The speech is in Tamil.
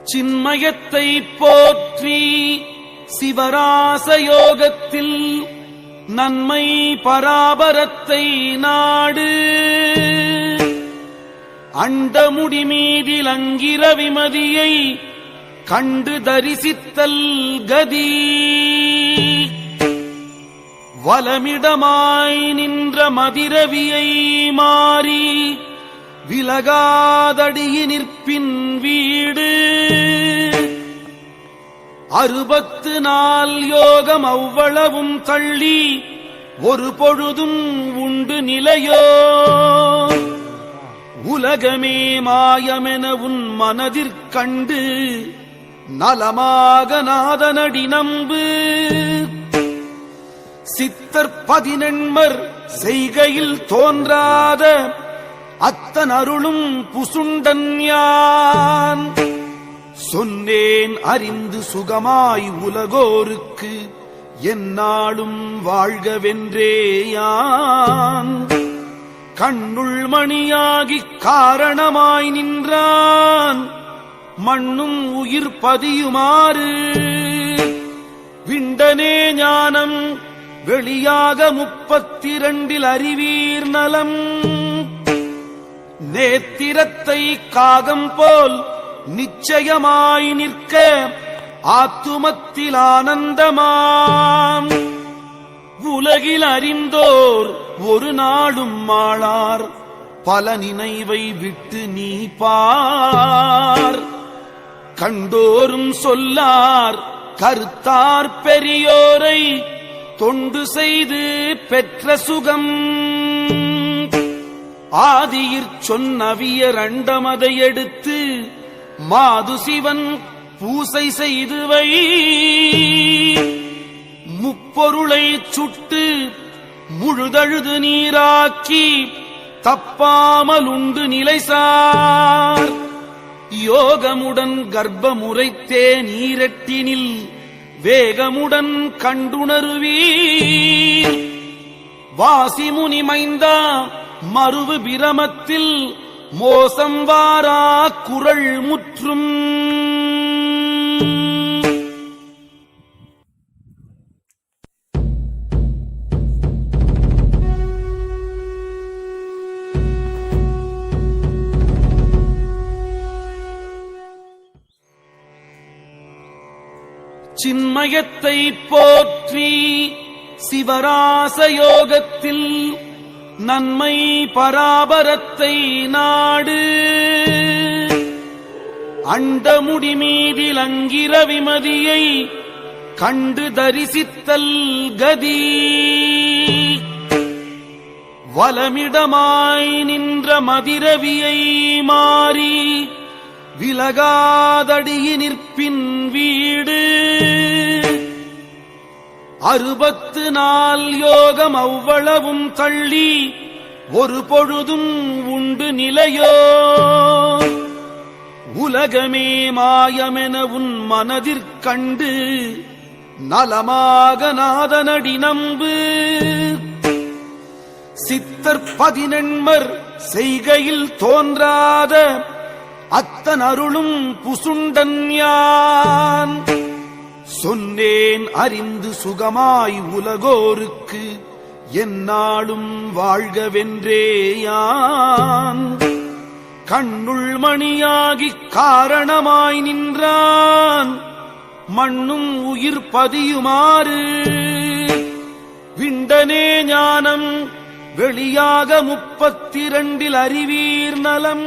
சின்மயத்தை போற்றி சிவராசயோகத்தில் நன்மை பராபரத்தை நாடு அண்டமுடி மீதில் அங்கிர விமதியை கண்டு தரிசித்தல் கதி வலமிடமாய் நின்ற மதிரவியை மாறி விலகாதடியி நிற்பின் வீடு 64 யோகம் அவ்வளவும் தள்ளி ஒரு பொழுதும் உண்டு நிலையோ உலகமே மாயமென உன் மனதிற்கண்டு நலமாக நாதனடி நம்பு சித்தர் 18 செய்கையில் தோன்றாத அத்தன் அருளும் புசுண்டன் யான் சொன்னேன் அறிந்து சுகமாய் உலகோருக்கு எந்நாளும் வாழ்கவென்றேயான் கண்ணுள் மணியாகிக் காரணமாய் நின்றான் மண்ணும் உயிர் பதியுமாறு விண்டனே ஞானம் வெளியாக 32 அறிவீர் நலம் நேத்திரத்தை காகம் போல் நிச்சயமாய் நிற்க ஆத்துமத்தில் ஆனந்தமாம் உலகில் அறிந்தோர் ஒரு நாளும் மாளார் பல நினைவை விட்டு நீ பார் கண்டோரும் சொல்லார் கருத்தார் பெரியோரை தொண்டு செய்து பெற்ற சுகம் ஆதியிற் சொன்னவியர் அண்டமதை எடுத்து மாது சிவன் பூசை செய்து வை முப்பொருளை சுட்டு முழுதழுது நீராக்கி தப்பாமல் உண்டு நிலைசார் யோகமுடன் கர்ப்பமுறைத்தே நீரட்டினில் வேகமுடன் கண்டுணருவீர் வாசிமுனி மைந்தா மருவு பிரமத்தில் மோசம் வாரா குரல் முற்றும் சின்மயத்தை போற்றி சிவராசயோகத்தில் நன்மை பராபரத்தை நாடு அண்டமுடி மீதில் அங்கிர விமதியை கண்டு தரிசித்தல் கதி வலமிடமாய் நின்ற மதிரவியை மாறி விலகாதடியி நிற்பின் வீடு 64 யோகம் அவ்வளவும் தள்ளி ஒரு பொழுதும் உண்டு நிலையோ உலகமே மாயமென உன் மனதிற்கண்டு நலமாக நாதனடி நம்பு சித்தர் 18 செய்கையில் தோன்றாத அத்தன் அருளும் புசுண்டன் யான் சொன்னேன் அறிந்து சுகமாய் உலகோருக்கு எந்நாளும் வாழ்கவென்றேயான் கண்ணுள் மணியாகிக் காரணமாய் நின்றான் மண்ணும் உயிர் பதியுமாறு விண்டனே ஞானம் வெளியாக 32 அறிவீர் நலம்